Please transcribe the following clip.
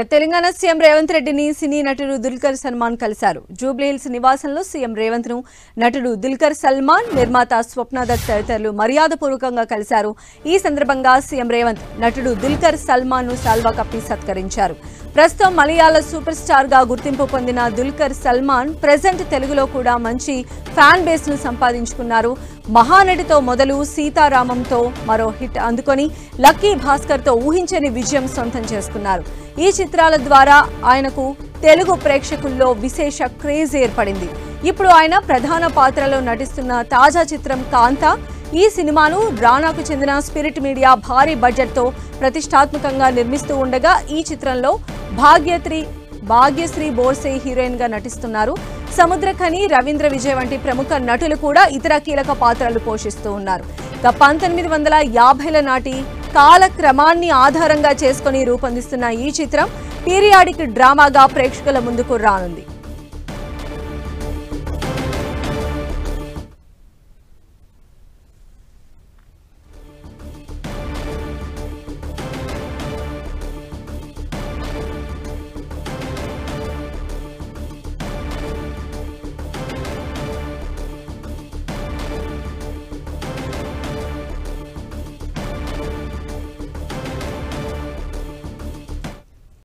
Telangana CM Revanth రెడ్డిని సినీ నటుడు దుల్కర్ సల్మాన్ కలిశారు. జూబ్లీహిల్స్ నివాసంలో సీఎం రేవంత్ ను నటుడు దుల్కర్ సల్మాన్, నిర్మాత స్వప్న దత్ తదితరులు మర్యాదపూర్వకంగా కలిశారు. ఈ సందర్భంగా సీఎం రేవంత్ నటుడు దుల్కర్ సల్మాన్ ను సాల్వా కప్పి సత్కరించారు. ప్రస్తుతం మలయాళ సూపర్ స్టార్ గా గుర్తింపు పొందిన దుల్కర్ సల్మాన్ ప్రెజెంట్ తెలుగులో కూడా మంచి ఫ్యాన్ బేస్ ను సంపాదించుకున్నారు. మహానటితో మొదలు సీతారామంతో మరో హిట్ అందుకొని లక్కీ భాస్కర్ తో ఊహించని విజయం సొంతం చేసుకున్నారు. ఈ చిత్రాల ద్వారా ఆయనకు తెలుగు ప్రేక్షకుల్లో విశేష క్రేజ్ ఏర్పడింది. ఇప్పుడు ఆయన ప్రధాన పాత్రలో నటిస్తున్న తాజా చిత్రం కాంతా. ఈ సినిమాను రానాకు చెందిన స్పిరిట్ మీడియా భారీ బడ్జెట్తో ప్రతిష్టాత్మకంగా నిర్మిస్తూ ఉండగా ఈ చిత్రంలో భాగ్యశ్రీ బోర్సే హీరోయిన్ గా నటిస్తున్నారు. సముద్రఖని, రవీంద్ర విజయ్ వంటి ప్రముఖ నటులు కూడా ఇతర కీలక పాత్రలు పోషిస్తూ ఉన్నారు. 1950ల నాటి కాలక్రమాన్ని ఆధారంగా చేసుకుని రూపొందిస్తున్న ఈ చిత్రం పీరియాడిక్ డ్రామాగా ప్రేక్షకుల ముందుకు రానుంది.